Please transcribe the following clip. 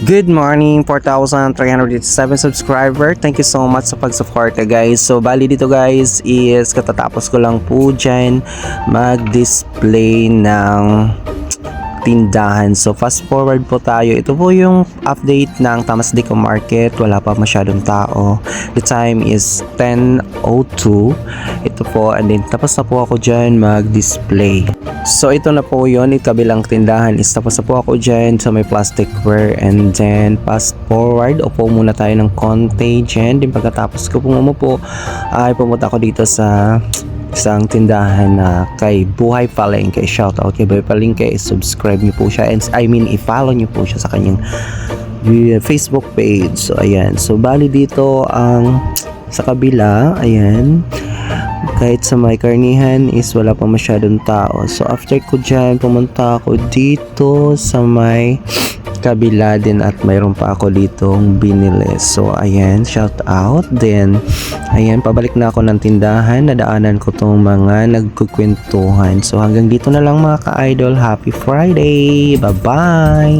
Good morning, 4,307 subscriber. Thank you so much sa pag-support guys. So bali dito guys is katatapos ko lang po dyan mag-display ng tindahan. So fast forward po tayo. Ito po yung update ng Tamasdico Market. Wala pa masyadong tao. The time is 10:02. Ito po, and then tapos na po ako dyan mag-display. So ito na po yun, kabilang tindahan is tapos na po ako dyan sa may plasticware, and then fast forward, upo muna tayo ng konti dyan. Din pagkatapos ko pumupo ay pumunta ako dito sa isang tindahan na kay Buhay Palengke. Shout out kay Buhay Palengke. Subscribe niyo po siya, and i-follow niyo po siya sa kanyang Facebook page. So ayan, so bali dito ang sa kabila, ayan, kahit sa may karnihan is wala pa masyadong tao. So after ko dyan, pumunta ako dito sa may kabila din at mayroon pa ako ditong binili. So ayan, shout out. Then ayan, pabalik na ako ng tindahan. Nadaanan ko tong mga nagkukwentuhan. So hanggang dito na lang mga ka-idol. Happy Friday! Bye-bye!